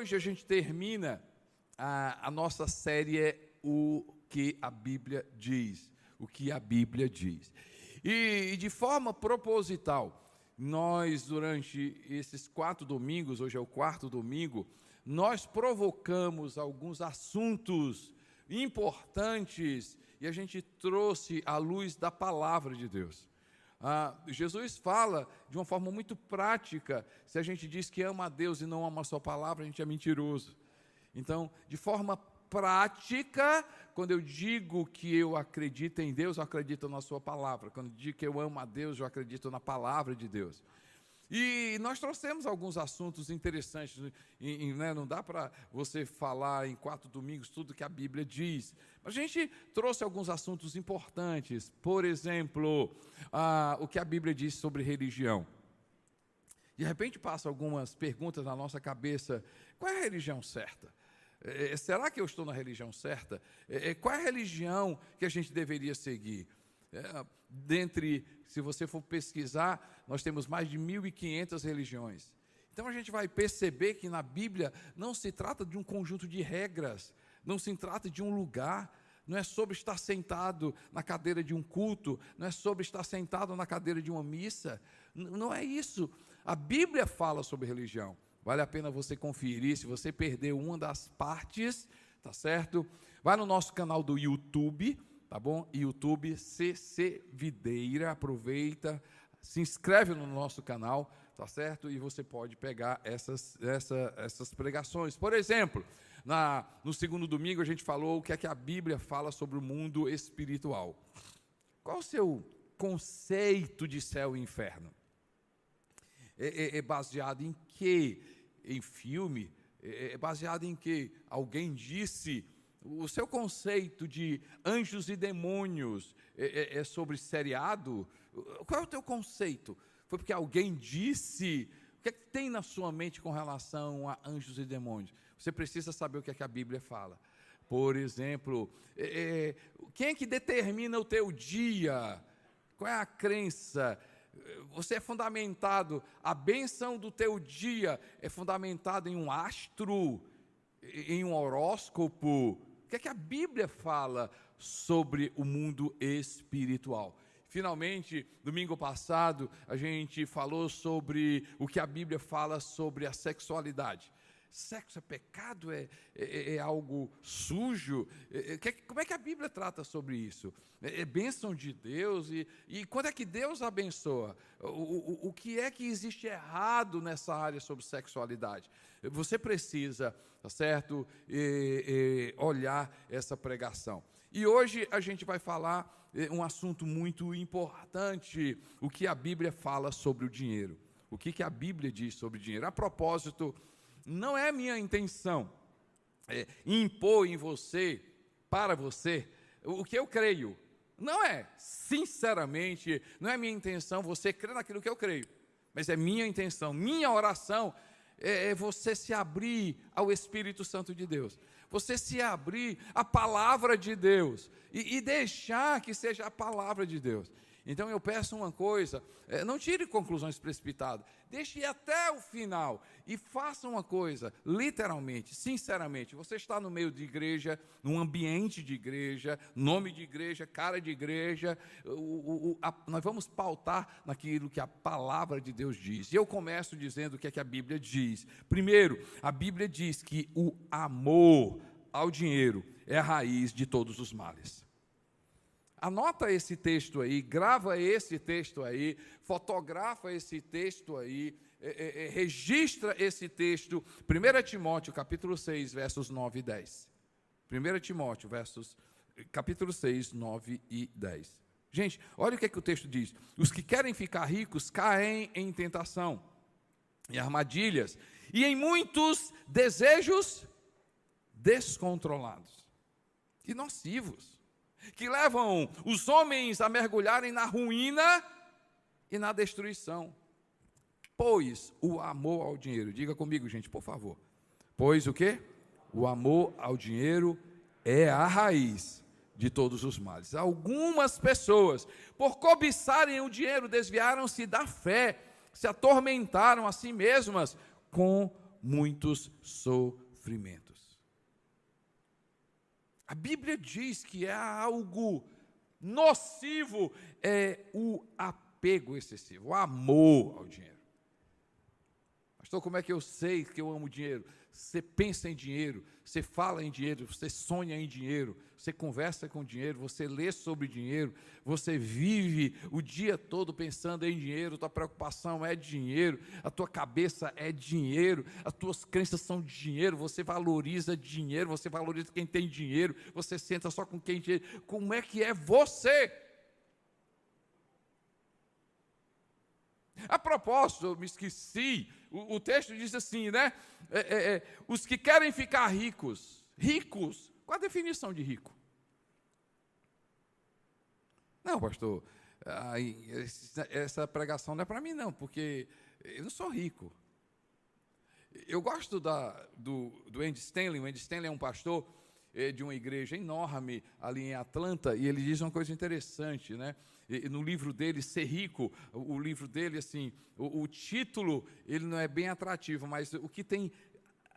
hoje a gente termina a nossa série O que a Bíblia diz. O que a Bíblia diz. E de forma proposital, nós durante esses 4 domingos, hoje é o 4º domingo, nós provocamos alguns assuntos importantes e a gente trouxe à luz da palavra de Deus. Jesus fala de uma forma muito prática. Se a gente diz que ama a Deus e não ama a sua palavra, a gente é mentiroso. Então, de forma prática, quando eu digo que eu acredito em Deus, eu acredito na sua palavra. Quando eu digo que eu amo a Deus, eu acredito na palavra de Deus. E nós trouxemos alguns assuntos interessantes, né? Não dá para você falar em 4 domingos tudo que a Bíblia diz. A gente trouxe alguns assuntos importantes, por exemplo, o que a Bíblia diz sobre religião. De repente passa algumas perguntas na nossa cabeça: qual é a religião certa? Será que eu estou na religião certa? Qual é a religião que a gente deveria seguir? Se você for pesquisar, nós temos mais de 1.500 religiões. Então a gente vai perceber que na Bíblia não se trata de um conjunto de regras, não se trata de um lugar, não é sobre estar sentado na cadeira de um culto, não é sobre estar sentado na cadeira de uma missa, não é isso. A Bíblia fala sobre religião. Vale a pena você conferir. Se você perdeu uma das partes, tá certo? Vai no nosso canal do YouTube, tá bom? YouTube CC Videira, aproveita, se inscreve no nosso canal, tá certo? E você pode pegar essas pregações. Por exemplo, no 2º domingo a gente falou o que é que a Bíblia fala sobre o mundo espiritual. Qual o seu conceito de céu e inferno? É baseado em quê? Em filme? É baseado em quê? Alguém disse? O seu conceito de anjos e demônios é sobre seriado? Qual é o teu conceito? Foi porque alguém disse? O que é que tem na sua mente com relação a anjos e demônios? Você precisa saber o que é que a Bíblia fala. Por exemplo, quem é que determina o teu dia? Qual é a crença? Você é fundamentado, a bênção do teu dia é fundamentada em um astro, em um horóscopo. O que é que a Bíblia fala sobre o mundo espiritual? Finalmente, domingo passado, a gente falou sobre o que a Bíblia fala sobre a sexualidade. Sexo é pecado? É algo sujo? Como é que a Bíblia trata sobre isso? É bênção de Deus? E quando é que Deus abençoa? O que é que existe errado nessa área sobre sexualidade? Você precisa, tá certo, olhar essa pregação. E hoje a gente vai falar um assunto muito importante: o que a Bíblia fala sobre o dinheiro. O que a Bíblia diz sobre o dinheiro? A propósito, não é minha intenção impor em você, para você, o que eu creio. Não é, sinceramente, não é minha intenção você crer naquilo que eu creio. Mas é minha intenção, minha oração é você se abrir ao Espírito Santo de Deus. Você se abrir à palavra de Deus e deixar que seja a palavra de Deus. Então eu peço uma coisa: não tire conclusões precipitadas, deixe ir até o final e faça uma coisa, literalmente, sinceramente. Você está no meio de igreja, num ambiente de igreja, nome de igreja, cara de igreja, nós vamos pautar naquilo que a palavra de Deus diz. E eu começo dizendo o que é que a Bíblia diz. Primeiro, a Bíblia diz que o amor ao dinheiro é a raiz de todos os males. Anota esse texto aí, grava esse texto aí, fotografa esse texto aí, registra esse texto. 1 Timóteo, capítulo 6, versos 9 e 10. 1 Timóteo, capítulo 6, 9 e 10. Gente, olha o que é que o texto diz. Os que querem ficar ricos caem em tentação, em armadilhas e em muitos desejos descontrolados e nocivos, que levam os homens a mergulharem na ruína e na destruição. Pois o amor ao dinheiro, diga comigo, gente, por favor. Pois o quê? O amor ao dinheiro é a raiz de todos os males. Algumas pessoas, por cobiçarem o dinheiro, desviaram-se da fé, se atormentaram a si mesmas com muitos sofrimentos. A Bíblia diz que é algo nocivo, é o apego excessivo, o amor ao dinheiro. Pastor, como é que eu sei que eu amo dinheiro? Você pensa em dinheiro, você fala em dinheiro, você sonha em dinheiro, você conversa com dinheiro, você lê sobre dinheiro, você vive o dia todo pensando em dinheiro, tua preocupação é dinheiro, a tua cabeça é dinheiro, as tuas crenças são de dinheiro, você valoriza dinheiro, você valoriza quem tem dinheiro, você senta só com quem tem dinheiro. Como é que é você? A propósito, eu me esqueci, o texto diz assim, né? Os que querem ficar ricos, qual a definição de rico? Não, pastor, essa pregação não é para mim não, porque eu não sou rico. Eu gosto do Andy Stanley. O Andy Stanley é um pastor de uma igreja enorme ali em Atlanta, e ele diz uma coisa interessante, né? E no livro dele, Ser Rico, o livro dele, assim, o título, ele não é bem atrativo, mas o que tem,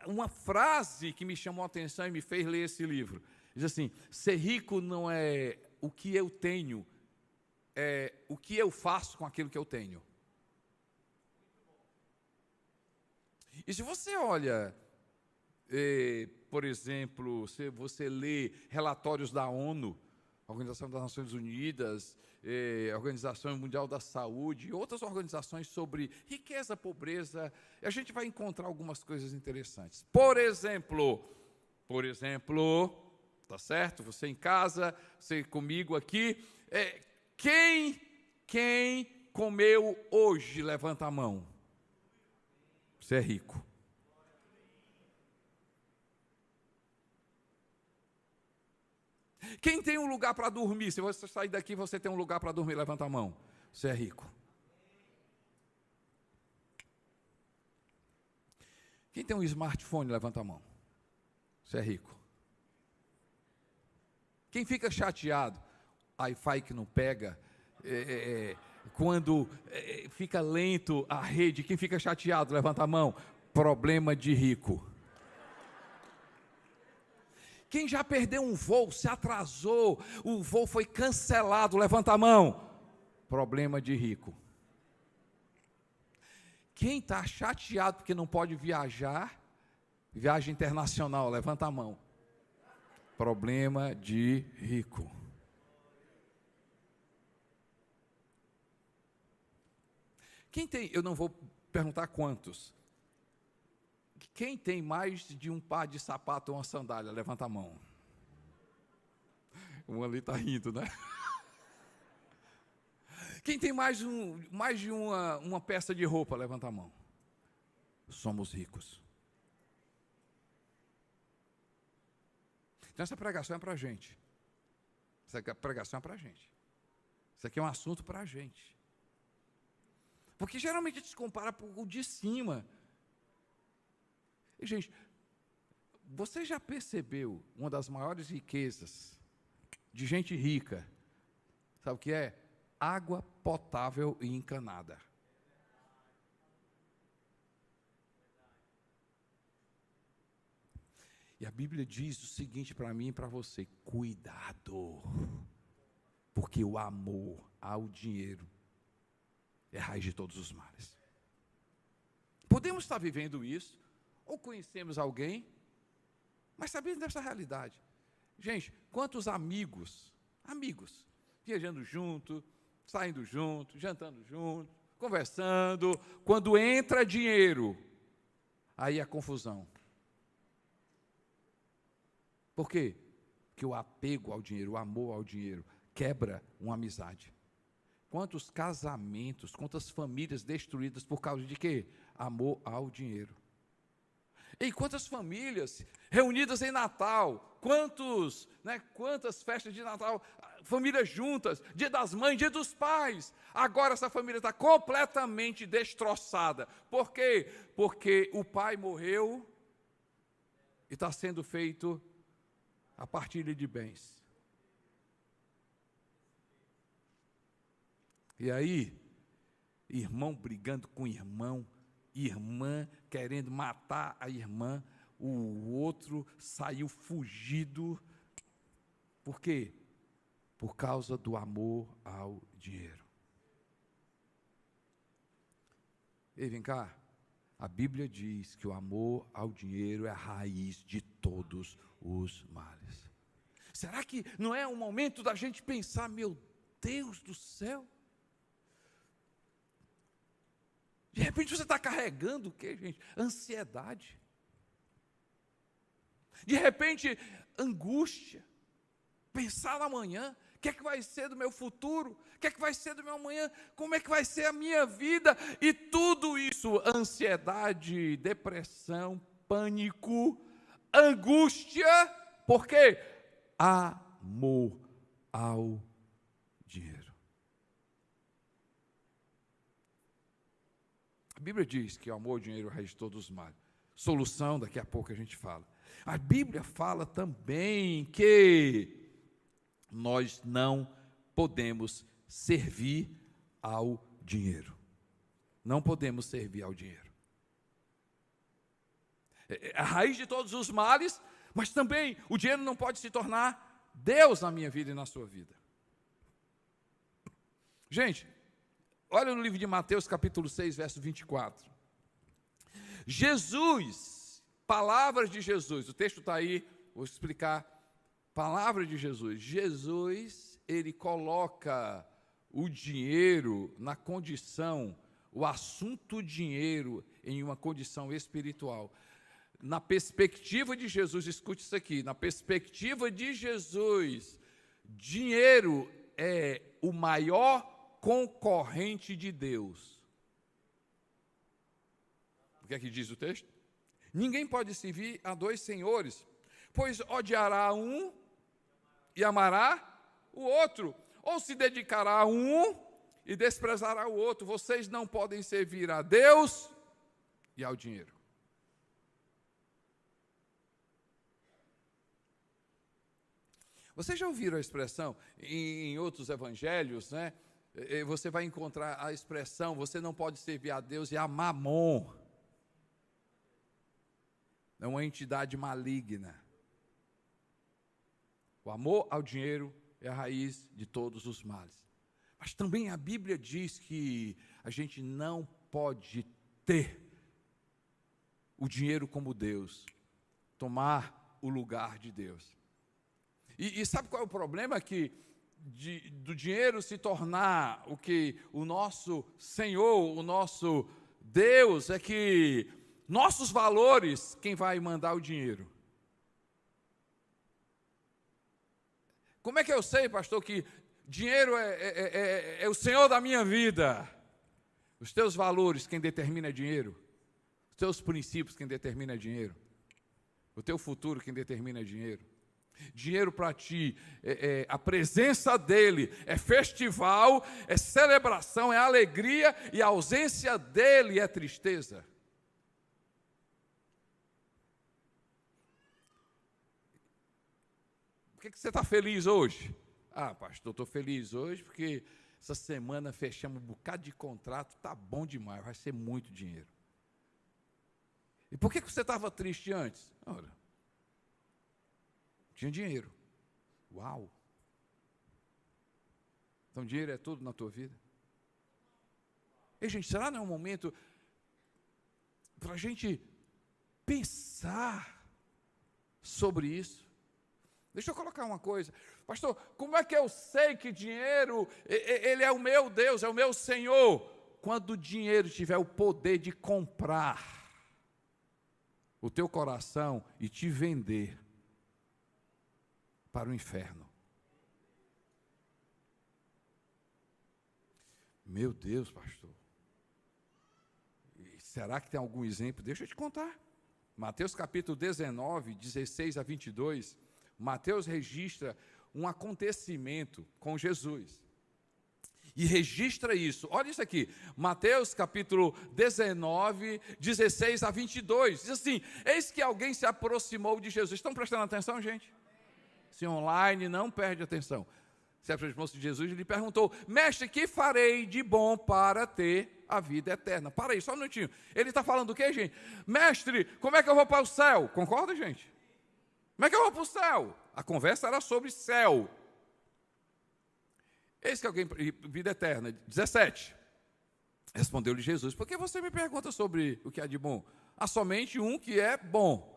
uma frase que me chamou a atenção e me fez ler esse livro, diz assim: ser rico não é o que eu tenho, é o que eu faço com aquilo que eu tenho. E se você olha, por exemplo, se você lê relatórios da ONU, Organização das Nações Unidas, Organização Mundial da Saúde, e outras organizações sobre riqueza, pobreza, a gente vai encontrar algumas coisas interessantes. Por exemplo, tá certo? Você em casa, você comigo aqui, quem comeu hoje, levanta a mão. Você é rico. Quem tem um lugar para dormir? Se você sair daqui, você tem um lugar para dormir, levanta a mão. Você é rico. Quem tem um smartphone, levanta a mão. Você é rico. Quem fica chateado, Wi-Fi que não pega, quando fica lento a rede, quem fica chateado, levanta a mão. Problema de rico. Quem já perdeu um voo, se atrasou, o voo foi cancelado, levanta a mão. Problema de rico. Quem está chateado porque não pode viajar, viagem internacional, levanta a mão. Problema de rico. Quem tem, eu não vou perguntar quantos. Quem tem mais de um par de sapato ou uma sandália? Levanta a mão. Um ali está rindo, né? Quem tem mais de uma peça de roupa? Levanta a mão. Somos ricos. Então essa pregação é para a gente. Essa pregação é para a gente. Isso aqui é um assunto para a gente. Porque geralmente a gente se compara com o de cima. E, gente, você já percebeu uma das maiores riquezas de gente rica? Sabe o que é? Água potável e encanada. E a Bíblia diz o seguinte para mim e para você: cuidado, porque o amor ao dinheiro é a raiz de todos os males. Podemos estar vivendo isso, ou conhecemos alguém, mas sabemos dessa realidade. Gente, quantos amigos, viajando junto, saindo junto, jantando junto, conversando, quando entra dinheiro, aí a confusão. Por quê? Porque o apego ao dinheiro, o amor ao dinheiro, quebra uma amizade. Quantos casamentos, quantas famílias destruídas por causa de quê? Amor ao dinheiro. E quantas famílias reunidas em Natal, quantas festas de Natal, famílias juntas, Dia das Mães, Dia dos Pais. Agora essa família está completamente destroçada. Por quê? Porque o pai morreu e está sendo feito a partilha de bens. E aí, irmão brigando com irmão, irmã querendo matar a irmã, o outro saiu fugido. Por quê? Por causa do amor ao dinheiro. Ei, vem cá. A Bíblia diz que o amor ao dinheiro é a raiz de todos os males. Será que não é o momento da gente pensar, meu Deus do céu? De repente você está carregando o quê, gente? Ansiedade. De repente, angústia. Pensar no amanhã. O que é que vai ser do meu futuro? O que é que vai ser do meu amanhã? Como é que vai ser a minha vida? E tudo isso, ansiedade, depressão, pânico, angústia. Por quê? Amor ao dinheiro. A Bíblia diz que o amor ao dinheiro é a raiz de todos os males. Solução, daqui a pouco a gente fala. A Bíblia fala também que nós não podemos servir ao dinheiro. Não podemos servir ao dinheiro. É a raiz de todos os males, mas também o dinheiro não pode se tornar Deus na minha vida e na sua vida. Gente, olha no livro de Mateus, capítulo 6, verso 24. Jesus, palavras de Jesus, o texto está aí, vou explicar. Palavra de Jesus. Jesus, ele coloca o dinheiro na condição, o assunto dinheiro em uma condição espiritual. Na perspectiva de Jesus, escute isso aqui, na perspectiva de Jesus, dinheiro é o maior concorrente de Deus. O que é que diz o texto? Ninguém pode servir a dois senhores, pois odiará um e amará o outro, ou se dedicará a um e desprezará o outro. Vocês não podem servir a Deus e ao dinheiro. Vocês já ouviram a expressão, em outros evangelhos, né? Você vai encontrar a expressão, você não pode servir a Deus e a Mamon. É uma entidade maligna. O amor ao dinheiro é a raiz de todos os males. Mas também a Bíblia diz que a gente não pode ter o dinheiro como Deus, tomar o lugar de Deus. E sabe qual é o problema? Que do dinheiro se tornar o que o nosso Senhor, o nosso Deus, é que nossos valores, quem vai mandar o dinheiro? Como é que eu sei, pastor, que dinheiro é o Senhor da minha vida? Os teus valores, quem determina é dinheiro? Os teus princípios, quem determina é dinheiro? O teu futuro, quem determina é dinheiro? Dinheiro para ti, a presença dele é festival, é celebração, é alegria, e a ausência dele é tristeza. Por que você está feliz hoje? Ah, pastor, estou feliz hoje porque essa semana fechamos um bocado de contrato, está bom demais, vai ser muito dinheiro. E por que você estava triste antes? Ora, tinha dinheiro. Uau! Então dinheiro é tudo na tua vida? E gente, será que não é um momento para a gente pensar sobre isso? Deixa eu colocar uma coisa. Pastor, como é que eu sei que dinheiro, ele é o meu Deus, é o meu Senhor? Quando o dinheiro tiver o poder de comprar o teu coração e te vender para o inferno. Meu Deus, pastor. Será que tem algum exemplo? Deixa eu te contar. Mateus capítulo 19, 16 a 22, Mateus registra um acontecimento com Jesus. E registra isso. Olha isso aqui. Mateus capítulo 19, 16 a 22. Diz assim: eis que alguém se aproximou de Jesus. Estão prestando atenção, gente? Se online, não perde atenção. Se aproximou-se de Jesus e lhe perguntou: mestre, que farei de bom para ter A vida eterna. Para aí, só um minutinho. Ele está falando do quê, gente? Mestre, como é que eu vou para o céu? Concorda, gente? Como é que eu vou para o céu? A conversa era sobre céu. Eis que alguém, vida eterna. 17. Respondeu-lhe Jesus, por que você me pergunta sobre o que há de bom? Há somente um que é bom.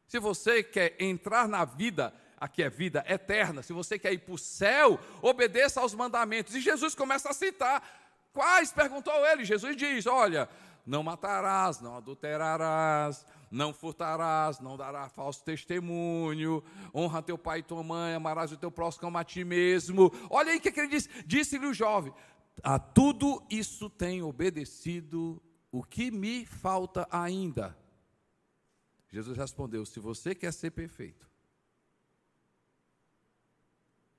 Se você quer entrar na vida, aqui é vida eterna, se você quer ir para o céu, obedeça aos mandamentos. E Jesus começa a citar. Quais? Perguntou ele. Jesus diz, olha, não matarás, não adulterarás, não furtarás, não darás falso testemunho, honra teu pai e tua mãe, amarás o teu próximo como a ti mesmo. Olha aí o que ele disse. Disse-lhe o jovem, a tudo isso tenho obedecido, o que me falta ainda? Jesus respondeu, se você quer ser perfeito,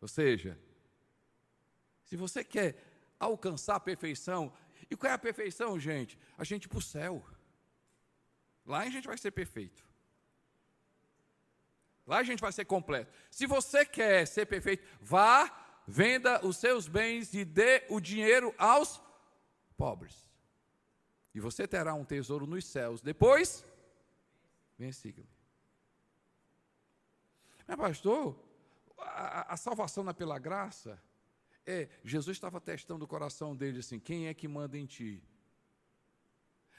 ou seja, se você quer alcançar a perfeição, e qual é a perfeição, gente? A gente ir para o céu, lá a gente vai ser perfeito, lá a gente vai ser completo. Se você quer ser perfeito, vá, venda os seus bens e dê o dinheiro aos pobres, e você terá um tesouro nos céus, depois, vem, siga-me. Mas pastor, a salvação não é pela graça? Jesus estava testando o coração dele assim, quem é que manda em ti?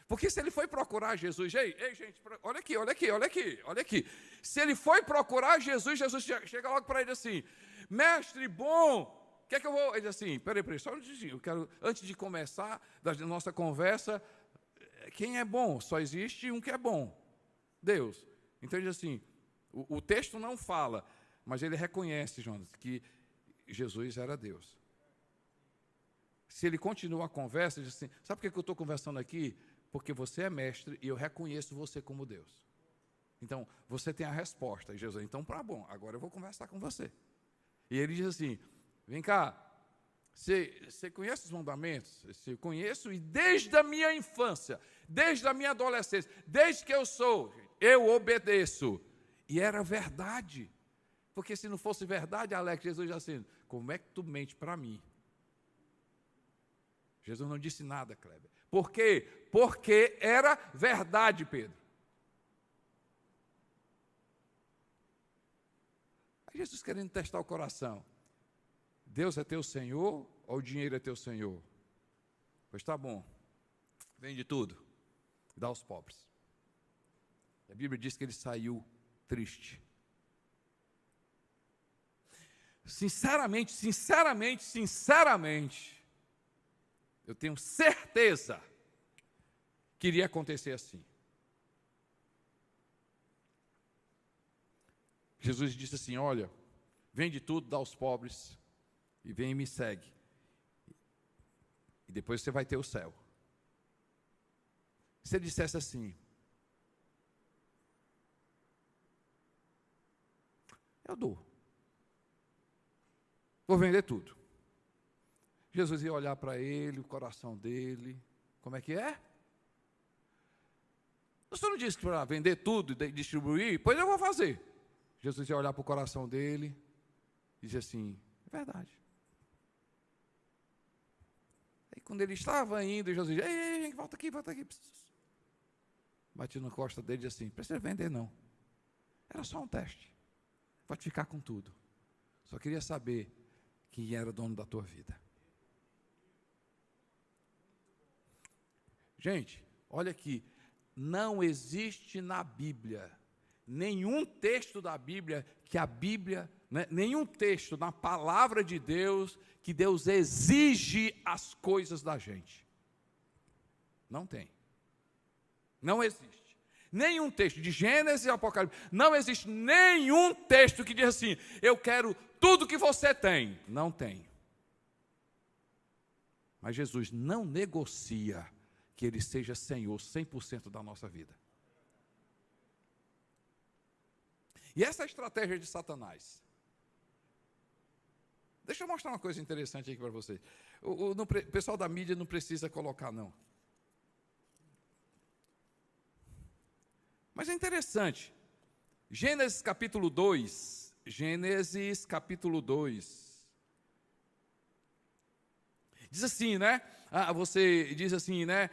Porque se ele foi procurar Jesus, ei gente, olha aqui. Se ele foi procurar Jesus, Jesus chega logo para ele assim, mestre bom, o que é que eu vou? Ele diz assim, peraí, só eu quero, antes de começar da nossa conversa, quem é bom? Só existe um que é bom, Deus. Então ele diz assim, o texto não fala, mas ele reconhece, Jonas, que Jesus era Deus. Se ele continua a conversa, ele diz assim, sabe por que eu estou conversando aqui? Porque você é mestre e eu reconheço você como Deus. Então, você tem a resposta. E Jesus, então, bom, agora eu vou conversar com você. E ele diz assim, vem cá, você conhece os mandamentos? Eu conheço e desde a minha infância, desde a minha adolescência, desde que eu obedeço. E era verdade. Porque se não fosse verdade, Alex, Jesus já assim, como é que tu mente para mim? Jesus não disse nada, Kleber. Por quê? Porque era verdade, Pedro. Aí Jesus querendo testar o coração. Deus é teu Senhor ou o dinheiro é teu Senhor? Pois tá bom. Vende tudo. Dá aos pobres. A Bíblia diz que ele saiu triste. Sinceramente, eu tenho certeza que iria acontecer assim. Jesus disse assim, olha, vende tudo, dá aos pobres, e vem e me segue. E depois você vai ter o céu. Se ele dissesse assim, eu dou. Vou vender tudo. Jesus ia olhar para ele, o coração dele, como é que é? Você não disse que para vender tudo e distribuir? Pois eu vou fazer. Jesus ia olhar para o coração dele e dizer assim, é verdade. Aí quando ele estava indo, Jesus dizia, ei, volta aqui. Bati na costa dele e disse assim, não precisa vender não. Era só um teste. Pode ficar com tudo. Só queria saber quem era dono da tua vida. Gente, olha aqui, não existe na Bíblia, nenhum texto da Bíblia, nenhum texto na palavra de Deus, que Deus exige as coisas da gente. Não tem. Não existe. Nenhum texto de Gênesis e Apocalipse, não existe nenhum texto que diz assim, eu quero tudo que você tem. Não tem. Mas Jesus não negocia que Ele seja Senhor 100% da nossa vida. E essa é a estratégia de Satanás. Deixa eu mostrar uma coisa interessante aqui para vocês. O pessoal da mídia não precisa colocar, não. Mas é interessante. Gênesis capítulo 2. Diz assim, né? você diz assim, né?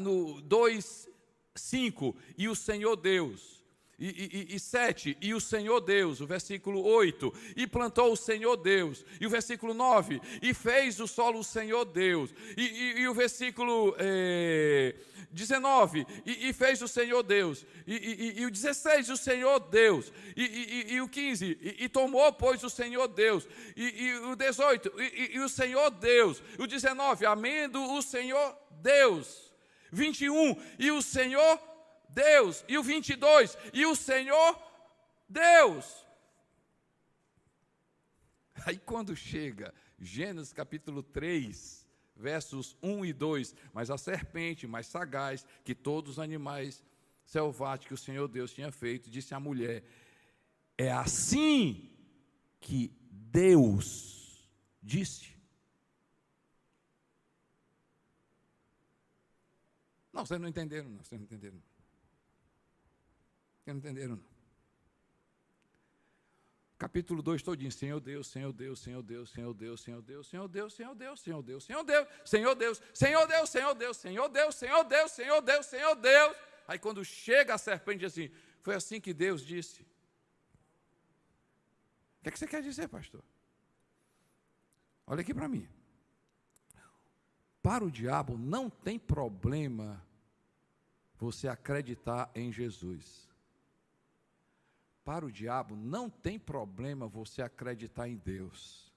No 2:5, e o Senhor Deus. E 7, e o Senhor Deus, o versículo 8, e plantou o Senhor Deus, e o versículo 9, e fez o solo o Senhor Deus, e o versículo 19, e fez o Senhor Deus, e o 16, o Senhor Deus, e o 15, e tomou, pois, o Senhor Deus, e o 18, e o Senhor Deus, o 19, amendo o Senhor Deus, 21, e o Senhor Deus, e o 22, e o Senhor Deus. Aí quando chega Gênesis capítulo 3, versos 1 e 2, mas a serpente mais sagaz que todos os animais selváticos que o Senhor Deus tinha feito, disse à mulher, é assim que Deus disse. Não, vocês não entenderam, não, vocês não entenderam. Vocês não entenderam, não. Capítulo 2 todinho, Senhor Deus, Senhor Deus, Senhor Deus, Senhor Deus, Senhor Deus, Senhor Deus, Senhor Deus, Senhor Deus, Senhor Deus, Senhor Deus, Senhor Deus, Senhor Deus, Senhor Deus, Senhor Deus, Senhor Deus, Senhor Deus. Aí quando chega a serpente assim, foi assim que Deus disse. O que é que você quer dizer, pastor? Olha aqui para mim. Para o diabo não tem problema você acreditar em Jesus. Para o diabo não tem problema você acreditar em Deus.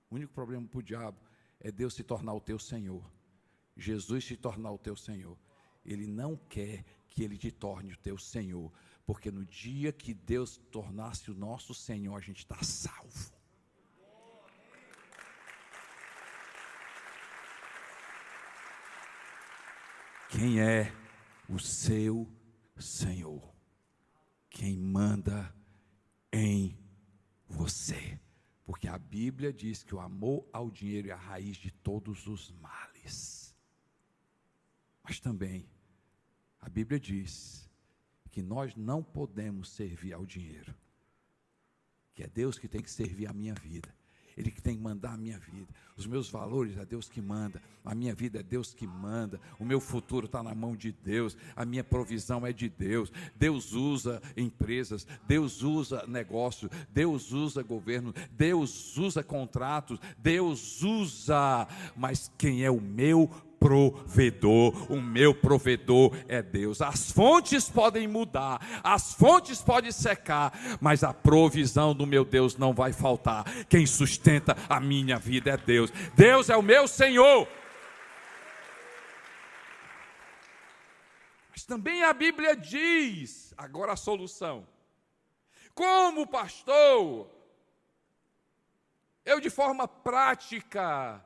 O único problema para o diabo é Deus se tornar o teu Senhor. Jesus se tornar o teu Senhor. Ele não quer que Ele te torne o teu Senhor, porque no dia que Deus tornasse o nosso Senhor, a gente está salvo. Quem é o seu Senhor? Quem manda em você? Porque a Bíblia diz que o amor ao dinheiro é a raiz de todos os males. Mas também a Bíblia diz que nós não podemos servir ao dinheiro, que é Deus que tem que servir a minha vida. Ele que tem que mandar a minha vida. Os meus valores é Deus que manda. A minha vida é Deus que manda. O meu futuro está na mão de Deus. A minha provisão é de Deus. Deus usa empresas. Deus usa negócio. Deus usa governo. Deus usa contratos. Deus usa. Mas quem é o meu provedor? O meu provedor é Deus. As fontes podem mudar, as fontes podem secar, mas a provisão do meu Deus não vai faltar. Quem sustenta a minha vida é Deus. Deus é o meu Senhor. Mas também a Bíblia diz, agora a solução. Como pastor, eu de forma prática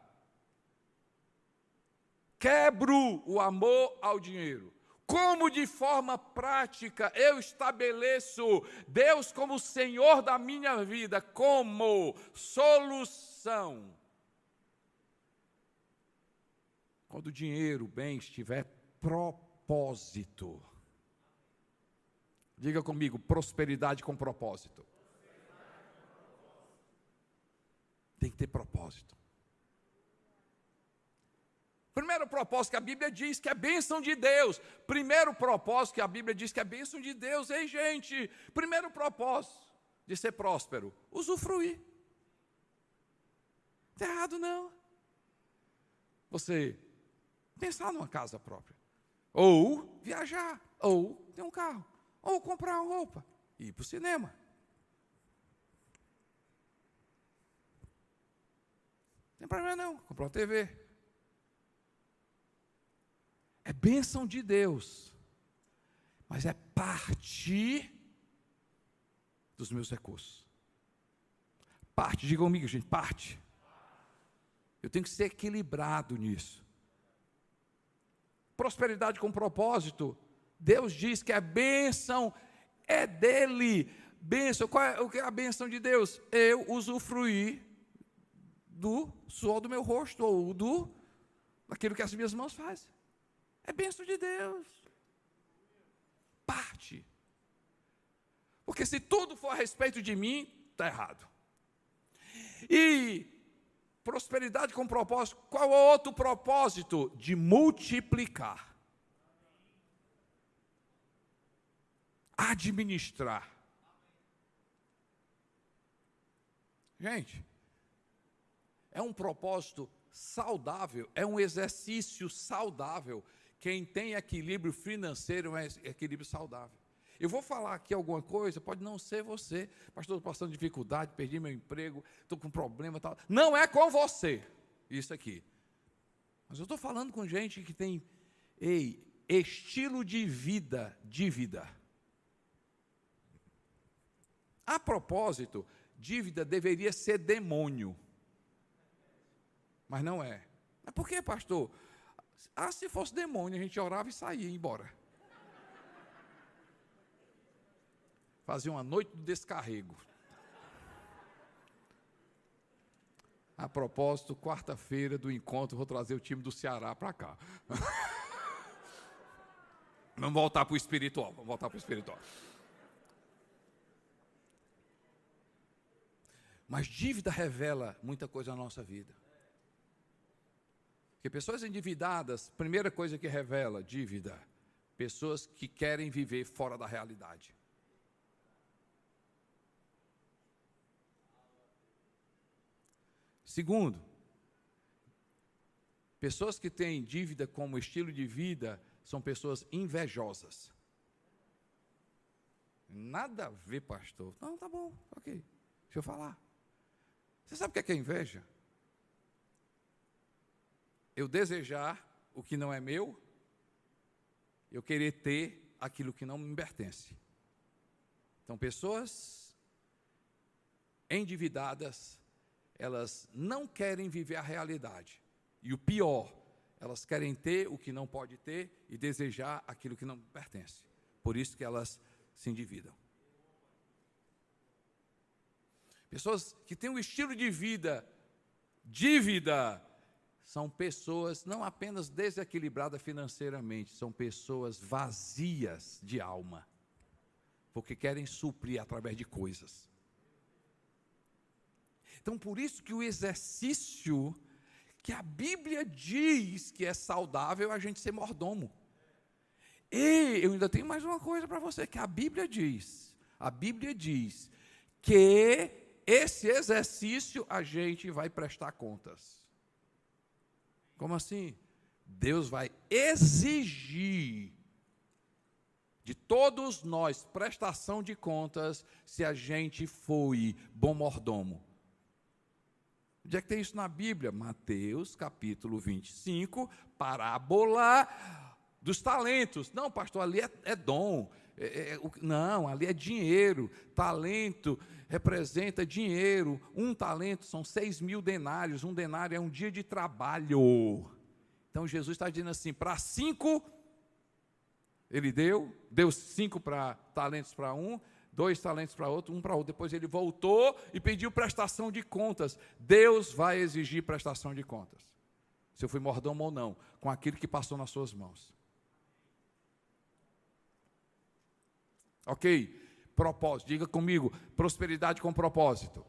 quebro o amor ao dinheiro. Como de forma prática eu estabeleço Deus como Senhor da minha vida, como solução? Quando o dinheiro, o bem tiver propósito. Diga comigo, prosperidade com propósito. Tem que ter propósito. Primeiro propósito que a Bíblia diz que é bênção de Deus. Primeiro propósito que a Bíblia diz que é bênção de Deus. Ei, gente, primeiro propósito de ser próspero, usufruir. Não está errado, não. Você pensar numa casa própria. Ou viajar, ou ter um carro, ou comprar uma roupa, e ir para o cinema. Não tem problema não, comprar uma TV. É bênção de Deus, mas é parte dos meus recursos. Parte, diga comigo, gente, parte. Eu tenho que ser equilibrado nisso. Prosperidade com propósito. Deus diz que a bênção é dele. Bênção, o que é a bênção de Deus? Eu usufruir do suor do meu rosto, ou daquilo que as minhas mãos fazem. É bênção de Deus. Parte. Porque se tudo for a respeito de mim, está errado. E prosperidade com propósito. Qual é o outro propósito? De multiplicar. Administrar. Gente, é um propósito saudável, é um exercício saudável. Quem tem equilíbrio financeiro é equilíbrio saudável. Eu vou falar aqui alguma coisa, pode não ser você. Pastor, estou passando dificuldade, perdi meu emprego, estou com problema, tal. Não é com você, isso aqui. Mas eu estou falando com gente que tem, estilo de vida, dívida. A propósito, dívida deveria ser demônio. Mas não é. Mas por que, pastor? Se fosse demônio, a gente orava e saía, ia embora. Fazia uma noite do descarrego. A propósito, quarta-feira do encontro, vou trazer o time do Ceará para cá. Vamos voltar para o espiritual, Mas dívida revela muita coisa na nossa vida. Porque pessoas endividadas, primeira coisa que revela, dívida. Pessoas que querem viver fora da realidade. Segundo, pessoas que têm dívida como estilo de vida são pessoas invejosas. Nada a ver, pastor. Não, tá bom, ok. Deixa eu falar. Você sabe o que é inveja? Eu desejar o que não é meu, eu querer ter aquilo que não me pertence. Então, pessoas endividadas, elas não querem viver a realidade. E o pior, elas querem ter o que não pode ter e desejar aquilo que não pertence. Por isso que elas se endividam. Pessoas que têm um estilo de vida, dívida, são pessoas não apenas desequilibradas financeiramente, são pessoas vazias de alma, porque querem suprir através de coisas. Então, por isso que o exercício que a Bíblia diz que é saudável, é a gente ser mordomo. E eu ainda tenho mais uma coisa para você, que a Bíblia diz que esse exercício a gente vai prestar contas. Como assim? Deus vai exigir de todos nós prestação de contas se a gente foi bom mordomo. Onde é que tem isso na Bíblia? Mateus, capítulo 25, parábola dos talentos. Não, pastor, ali é dom. Não, ali é dinheiro. Talento representa dinheiro. Um talento são 6.000 denários. Um denário é um dia de trabalho. Então, Jesus está dizendo assim, para 5, ele deu 5 talentos para um, 2 talentos para outro, 1 para outro. Depois ele voltou e pediu prestação de contas. Deus vai exigir prestação de contas. Se eu fui mordomo ou não, com aquilo que passou nas suas mãos. Ok? Propósito. Diga comigo, prosperidade com propósito.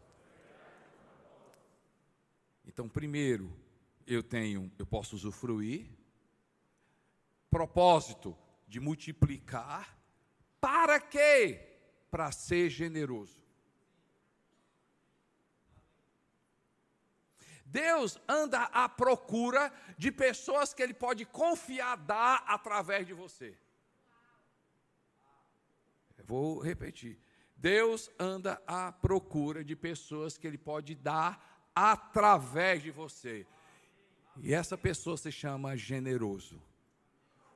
Então, primeiro, eu posso usufruir. Propósito de multiplicar. Para quê? Para ser generoso. Deus anda à procura de pessoas que Ele pode confiar, dar através de você. Eu vou repetir. Deus anda à procura de pessoas que Ele pode dar através de você. E essa pessoa se chama generoso.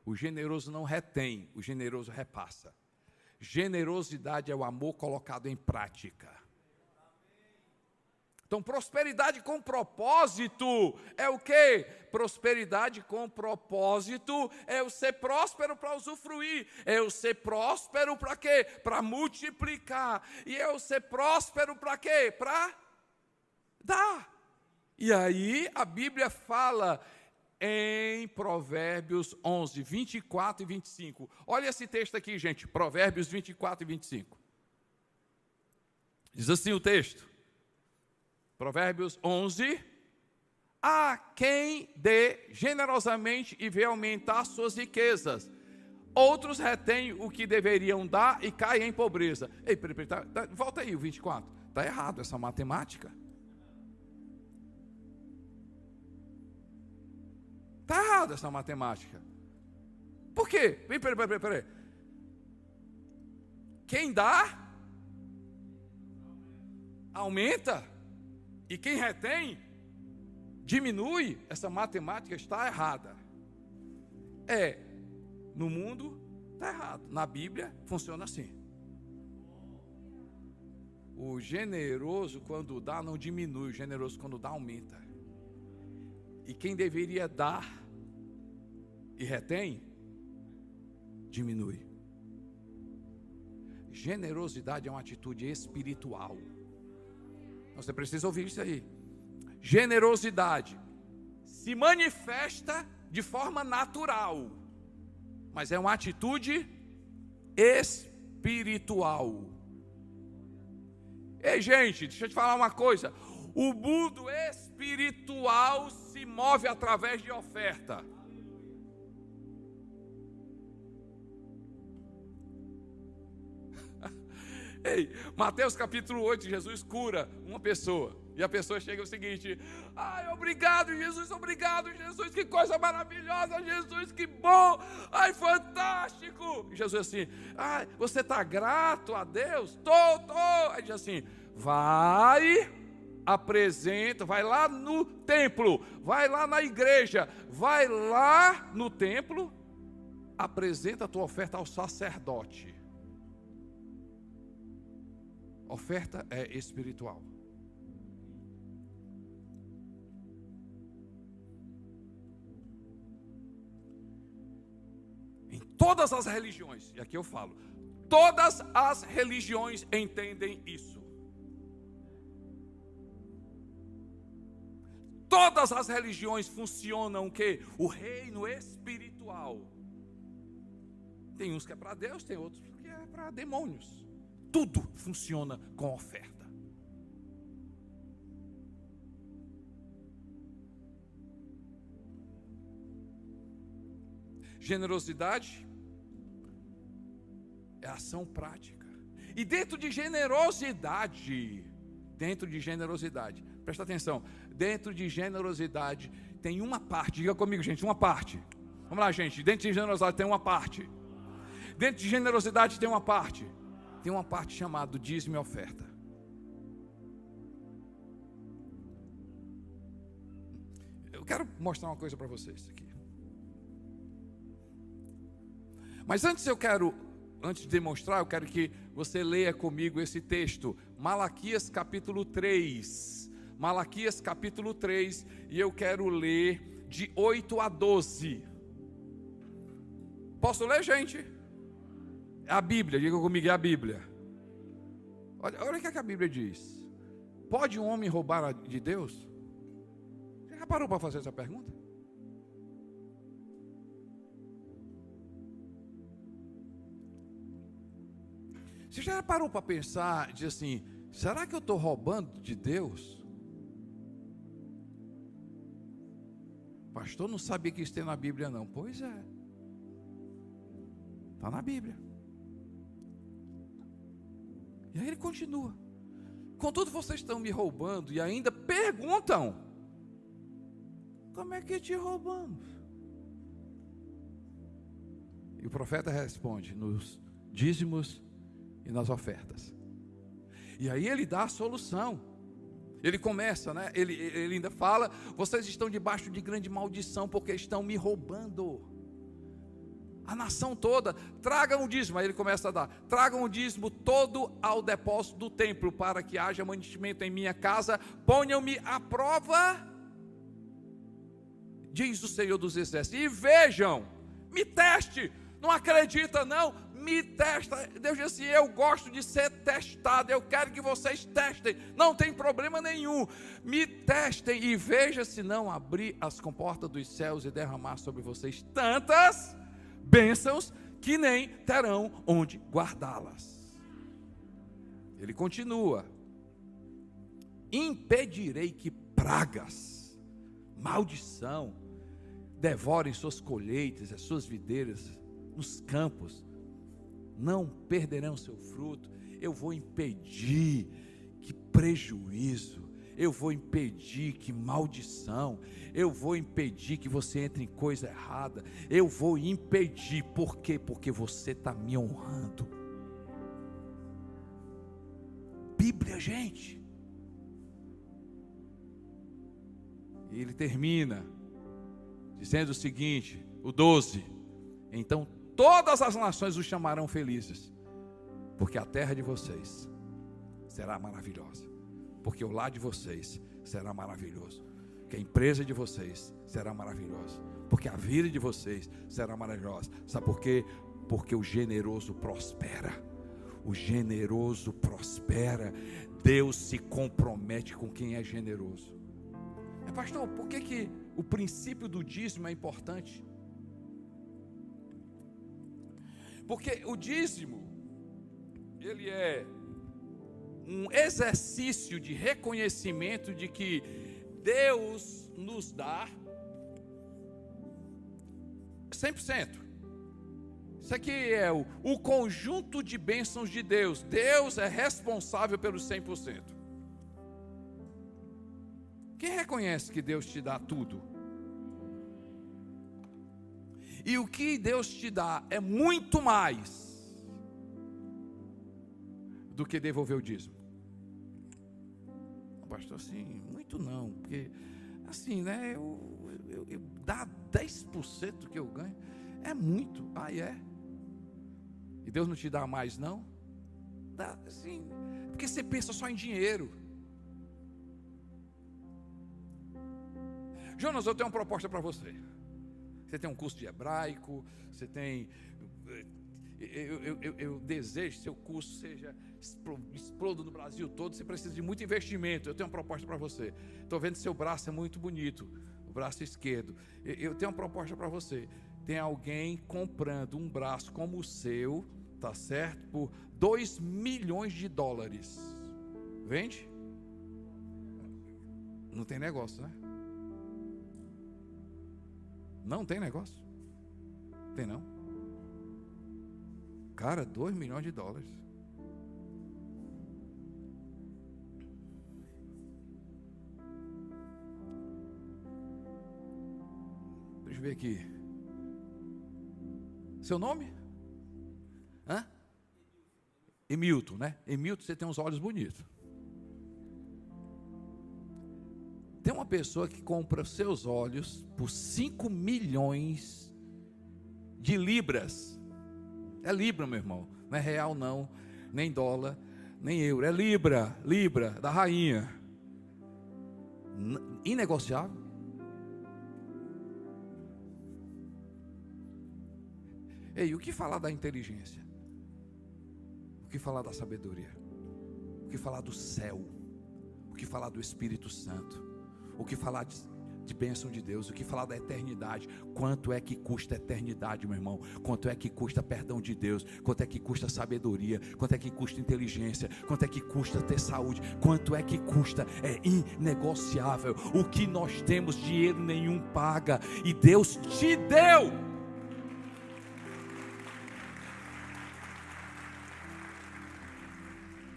O generoso não retém, o generoso repassa. Generosidade é o amor colocado em prática. Então, prosperidade com propósito é o quê? Prosperidade com propósito é eu ser próspero para usufruir. É eu ser próspero para quê? Para multiplicar. E eu ser próspero para quê? Para dar. E aí a Bíblia fala em Provérbios 11, 24 e 25. Olha esse texto aqui, gente. Provérbios 24 e 25. Diz assim o texto. Provérbios 11, a quem dê generosamente e vê aumentar suas riquezas. Outros retêm o que deveriam dar e caem em pobreza. Ei, peraí, volta aí o 24. Está errado essa matemática. Está errado essa matemática. Por quê? Peraí. Quem dá, aumenta. E quem retém, diminui. Essa matemática está errada. No mundo está errado. Na Bíblia funciona assim. O generoso quando dá não diminui, o generoso quando dá aumenta. E quem deveria dar e retém, diminui. Generosidade é uma atitude espiritual. Você precisa ouvir isso aí. Generosidade se manifesta de forma natural, mas é uma atitude espiritual. Ei, gente, deixa eu te falar uma coisa. O mundo espiritual se move através de oferta. Ei, Mateus capítulo 8, Jesus cura uma pessoa. E a pessoa chega o seguinte: ai, obrigado Jesus, que coisa maravilhosa, Jesus, que bom, ai, fantástico. E Jesus assim: ai, você está grato a Deus? Tô. Aí diz assim: apresenta, vai lá no templo, vai lá na igreja, vai lá no templo, apresenta a tua oferta ao sacerdote. Oferta é espiritual. Em todas as religiões, e aqui eu falo, todas as religiões entendem isso. Todas as religiões funcionam o quê? O reino espiritual. Tem uns que é para Deus, tem outros que é para demônios. Tudo funciona com oferta. Generosidade é ação prática. E dentro de generosidade, presta atenção, dentro de generosidade tem uma parte, diga comigo, gente, uma parte. Vamos lá, gente, dentro de generosidade tem uma parte. Dentro de generosidade tem uma parte. Tem uma parte chamada dízimo e oferta. Eu quero mostrar uma coisa para vocês aqui. Mas antes de demonstrar, eu quero que você leia comigo esse texto, Malaquias capítulo 3. Malaquias capítulo 3, e eu quero ler de 8 a 12. Posso ler, gente? É a Bíblia, diga comigo, é a Bíblia. Olha o que a Bíblia diz. Pode um homem roubar de Deus? Você já parou para fazer essa pergunta? Você já parou para pensar, dizer assim, será que eu estou roubando de Deus? Pastor, não sabia que isso tem na Bíblia não. Pois é. Está na Bíblia. E aí ele continua. Contudo, vocês estão me roubando e ainda perguntam: como é que te roubamos? E o profeta responde: nos dízimos e nas ofertas. E aí ele dá a solução. Ele começa, né? Ele ainda fala: vocês estão debaixo de grande maldição porque estão me roubando. A nação toda, tragam o dízimo. Aí ele começa a dar: tragam o dízimo todo ao depósito do templo, para que haja mantimento em minha casa. Ponham-me à prova, diz o Senhor dos Exércitos, e vejam, me teste. Não acredita não? Me testa. Deus diz assim: eu gosto de ser testado, eu quero que vocês testem, não tem problema nenhum. Me testem e veja se não abrir as comportas dos céus e derramar sobre vocês tantas bênçãos que nem terão onde guardá-las. Ele continua: impedirei que pragas maldição, devorem suas colheitas, as suas videiras, nos campos, não perderão seu fruto. Eu vou impedir que prejuízo, eu vou impedir que maldição, eu vou impedir que você entre em coisa errada, eu vou impedir. Por quê? Porque você está me honrando. Bíblia, gente. E ele termina dizendo o seguinte, o 12: então todas as nações os chamarão felizes, porque a terra de vocês será maravilhosa, porque o lar de vocês será maravilhoso, que a empresa de vocês será maravilhosa, porque a vida de vocês será maravilhosa. Sabe por quê? Porque o generoso prospera. O generoso prospera. Deus se compromete com quem é generoso. Pastor, por que o princípio do dízimo é importante? Porque o dízimo, ele é um exercício de reconhecimento de que Deus nos dá 100%. Isso aqui é o conjunto de bênçãos de Deus. Deus é responsável pelos 100%. Quem reconhece que Deus te dá tudo? E o que Deus te dá é muito mais do que devolver o dízimo. Pastor, assim, muito não, porque assim, né, eu dar 10% que eu ganho é muito. É? E Deus não te dá mais não? Dá, assim, porque você pensa só em dinheiro. Jonas, eu tenho uma proposta para você. Você tem um curso de hebraico, você tem... Eu desejo que seu curso seja exploda no Brasil todo. Você precisa de muito investimento. Eu tenho uma proposta para você. Estou vendo que seu braço é muito bonito, o braço esquerdo. Eu tenho uma proposta para você. Tem alguém comprando um braço como o seu, tá certo? Por $2 milhões. Vende? Não tem negócio, né? Não tem negócio? Tem não? Cara, $2 milhões. Deixa eu ver aqui. Seu nome? Emilton, né? Emilton, você tem uns olhos bonitos. Tem uma pessoa que compra seus olhos por 5 milhões de libras. É libra, meu irmão. Não é real não, nem dólar, nem euro. É libra da rainha. Inegociável. Ei, o que falar da inteligência? O que falar da sabedoria? O que falar do céu? O que falar do Espírito Santo? O que falar de bênção de Deus? O que falar da eternidade? Quanto é que custa a eternidade, meu irmão? Quanto é que custa perdão de Deus? Quanto é que custa sabedoria? Quanto é que custa inteligência? Quanto é que custa ter saúde? Quanto é que custa? É inegociável. O que nós temos, dinheiro nenhum paga, e Deus te deu.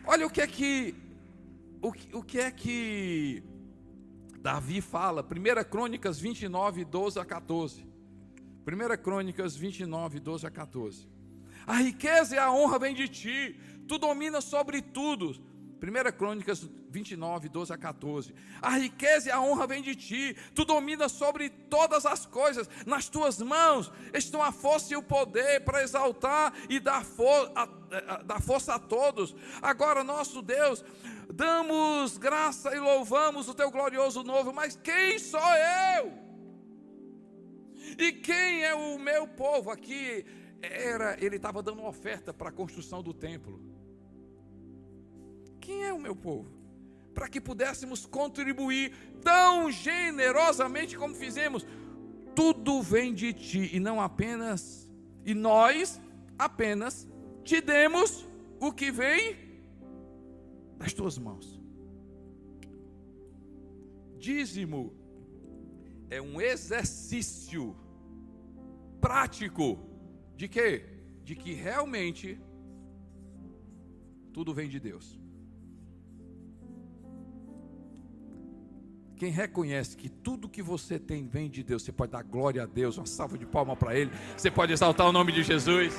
Olha o que é que Davi fala, 1 Crônicas 29, 12 a 14. 1 Crônicas 29, 12 a 14. A riqueza e a honra vêm de ti, tu dominas sobre tudo. 1 Crônicas 29, 12 a 14. A riqueza e a honra vêm de ti, tu dominas sobre todas as coisas. Nas tuas mãos estão a força e o poder para exaltar e dar força a todos. Agora, nosso Deus, damos graça e louvamos o teu glorioso nome. Mas quem sou eu? E quem é o meu povo? Aqui ele estava dando uma oferta para a construção do templo. Quem é o meu povo? Para que pudéssemos contribuir tão generosamente como fizemos. Tudo vem de ti, e não apenas, e nós apenas te demos o que vem das tuas mãos. Dízimo é um exercício prático de quê? De que realmente tudo vem de Deus. Quem reconhece que tudo que você tem vem de Deus, você pode dar glória a Deus, uma salva de palmas para Ele, você pode exaltar o nome de Jesus.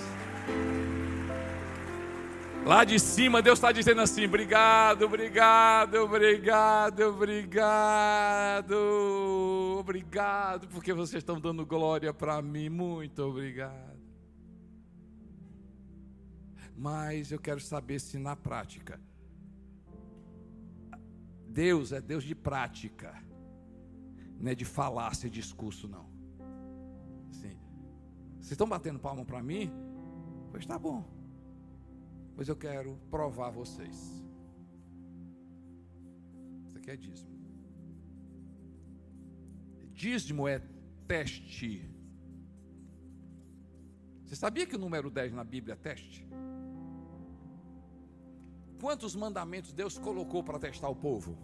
Lá de cima Deus está dizendo assim: obrigado, obrigado, obrigado, obrigado, obrigado, porque vocês estão dando glória para mim, muito obrigado. Mas eu quero saber se na prática, Deus é Deus de prática, não é de falácia e discurso, não. Assim, vocês estão batendo palma para mim? Pois está bom. Pois eu quero provar vocês. Isso aqui é dízimo. Dízimo é teste. Você sabia que o número 10 na Bíblia é teste? Quantos mandamentos Deus colocou para testar o povo?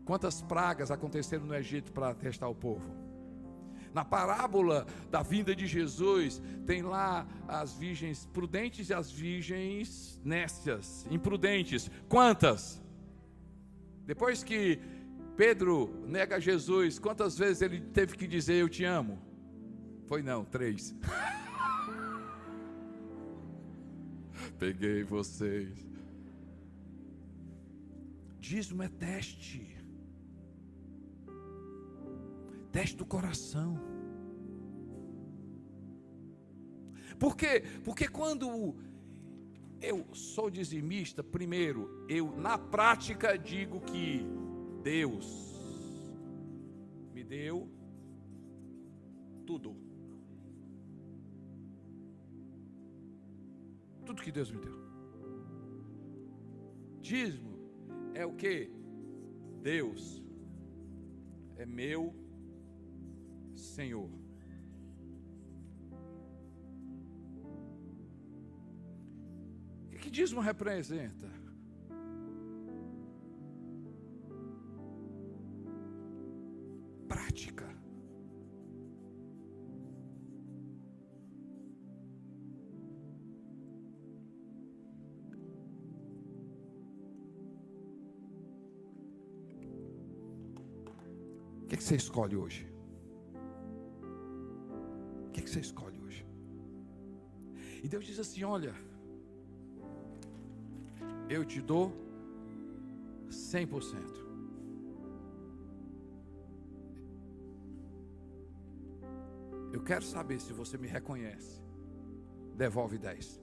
Quantas pragas aconteceram no Egito para testar o povo? Na parábola da vinda de Jesus, tem lá as virgens prudentes e as virgens nécias, imprudentes. Quantas? Depois que Pedro nega Jesus, quantas vezes ele teve que dizer eu te amo? Foi não, 3. Peguei vocês. Dízimo é teste. Teste do coração. Por quê? Porque quando eu sou dizimista, primeiro, eu na prática digo que Deus me deu tudo. Tudo que Deus me deu. Dízimo é o que? Deus é meu Senhor. O que dízimo representa? Prática. O que você escolhe hoje? O que você escolhe hoje? E Deus diz assim: olha, eu te dou 100%. Eu quero saber se você me reconhece. Devolve 10.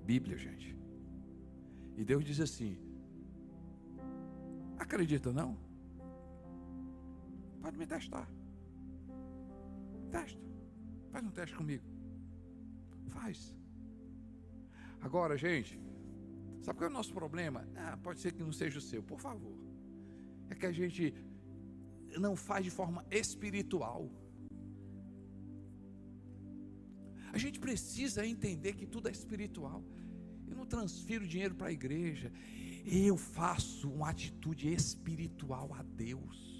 Bíblia, gente. E Deus diz assim: acredita não? Pode me testar. Testa. Faz um teste comigo. Faz. Agora, gente, sabe qual é o nosso problema? Pode ser que não seja o seu, por favor. É que a gente não faz de forma espiritual. A gente precisa entender que tudo é espiritual. Eu não transfiro dinheiro para a igreja. Eu faço uma atitude espiritual a Deus.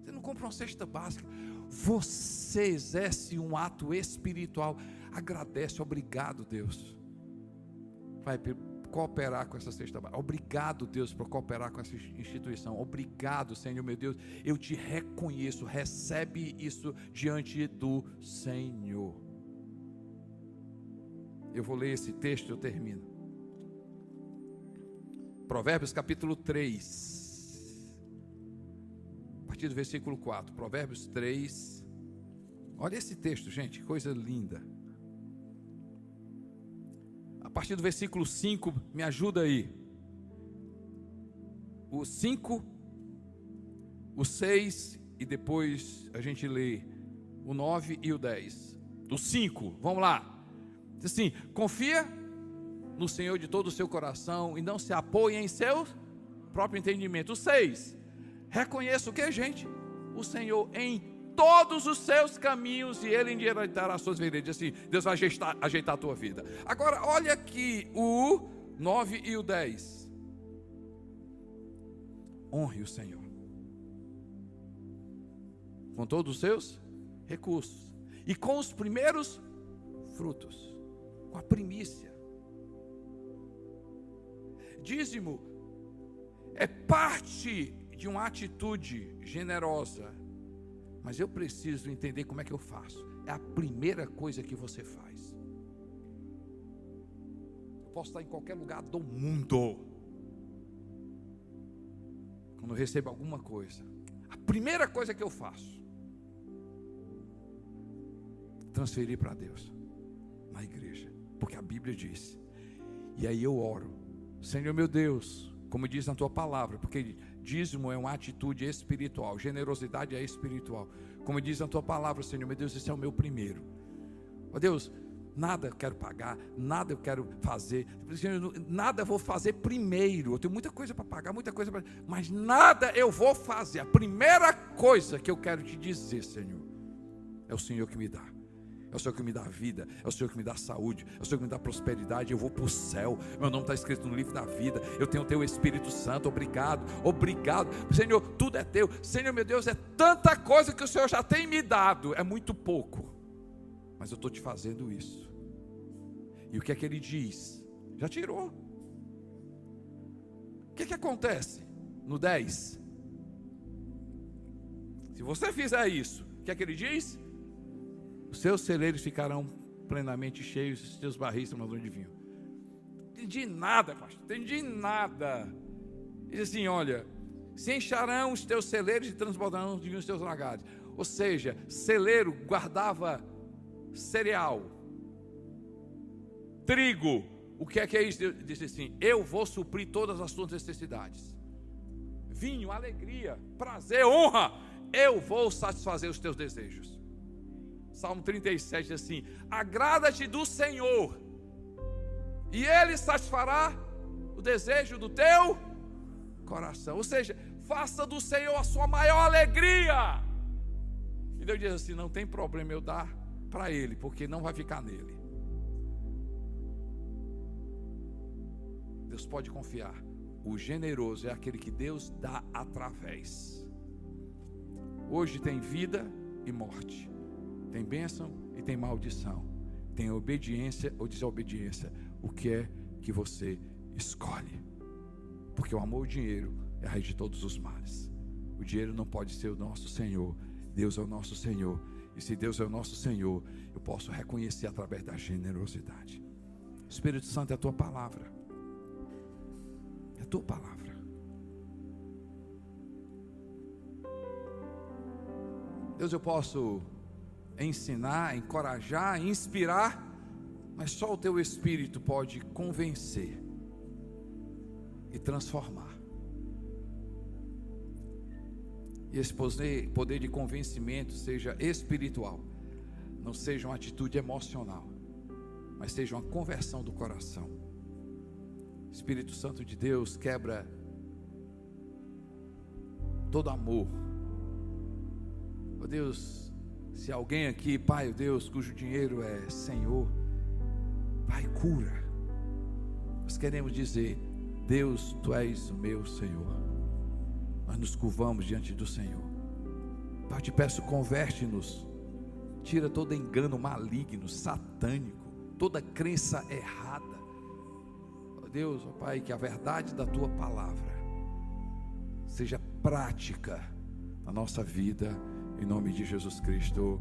Você não compra uma cesta básica. Você exerce um ato espiritual. Agradece, obrigado, Deus. Vai cooperar com essa cesta básica. Obrigado, Deus, por cooperar com essa instituição. Obrigado, Senhor, meu Deus. Eu te reconheço. Recebe isso diante do Senhor. Eu vou ler esse texto e eu termino. Provérbios capítulo 3. A partir do versículo 4. Provérbios 3. Olha esse texto, gente, coisa linda. A partir do versículo 5, me ajuda aí. O 5, o 6 e depois a gente lê o 9 e o 10. O 5, vamos lá. Diz assim: confia no Senhor de todo o seu coração e não se apoie em seu próprio entendimento. O 6, reconheça o que, gente? O Senhor em todos os seus caminhos e Ele endireitará as suas veredas. Assim, Deus vai ajeitar a tua vida. Agora, olha aqui o 9 e o 10. Honre o Senhor com todos os seus recursos e com os primeiros frutos, com a primícia. Dízimo é parte de uma atitude generosa, mas eu preciso entender como é que eu faço. É a primeira coisa que você faz. Eu posso estar em qualquer lugar do mundo. Quando eu recebo alguma coisa, a primeira coisa que eu faço, transferir para Deus, na igreja, porque a Bíblia diz. E aí eu oro, Senhor meu Deus, como diz na tua palavra, porque dízimo é uma atitude espiritual, generosidade é espiritual, como diz na tua palavra, Senhor meu Deus, esse é o meu primeiro. Ó Deus, nada eu quero pagar, nada eu quero fazer, nada eu vou fazer primeiro. Eu tenho muita coisa para pagar, muita coisa para, mas nada eu vou fazer. A primeira coisa que eu quero te dizer, Senhor, é o Senhor que me dá. É o Senhor que me dá vida, é o Senhor que me dá saúde, é o Senhor que me dá prosperidade. Eu vou para o céu, meu nome está escrito no livro da vida. Eu tenho o teu Espírito Santo, obrigado, obrigado. Senhor, tudo é teu. Senhor, meu Deus, é tanta coisa que o Senhor já tem me dado. É muito pouco, mas eu estou te fazendo isso. E o que é que Ele diz? Já tirou. O que é que acontece no 10? Se você fizer isso, o que é que Ele diz? Os seus celeiros ficarão plenamente cheios, os seus barris transbordarão de vinho. Entendi nada, pastor, entendi nada. Diz assim, olha, se encharão os teus celeiros e transbordarão de vinho os teus lagares. Ou seja, celeiro guardava cereal, trigo. O que é isso? Deus disse assim, eu vou suprir todas as tuas necessidades. Vinho, alegria, prazer, honra, eu vou satisfazer os teus desejos. Salmo 37 diz assim, agrada-te do Senhor, e Ele satisfará o desejo do teu coração. Ou seja, faça do Senhor a sua maior alegria. E Deus diz assim, não tem problema eu dar para Ele, porque não vai ficar nele. Deus pode confiar. O generoso é aquele que Deus dá através. Hoje tem vida e morte, tem bênção e tem maldição, tem obediência ou desobediência. O que é que você escolhe? Porque o amor ao dinheiro é a raiz de todos os males. O dinheiro não pode ser o nosso Senhor. Deus é o nosso Senhor. E se Deus é o nosso Senhor, eu posso reconhecer através da generosidade. Espírito Santo, é a tua palavra. É a tua palavra. Deus, eu posso ensinar, encorajar, inspirar, mas só o teu Espírito pode convencer e transformar. E esse poder de convencimento seja espiritual, não seja uma atitude emocional, mas seja uma conversão do coração. Espírito Santo de Deus, quebra todo amor. Ó Deus, se alguém aqui, Pai, Deus, cujo dinheiro é Senhor, Pai, cura. Nós queremos dizer, Deus, Tu és o meu Senhor. Nós nos curvamos diante do Senhor. Pai, te peço, converte-nos. Tira todo engano maligno, satânico, toda crença errada. Ó Deus, ó Pai, que a verdade da Tua palavra seja prática na nossa vida, em nome de Jesus Cristo.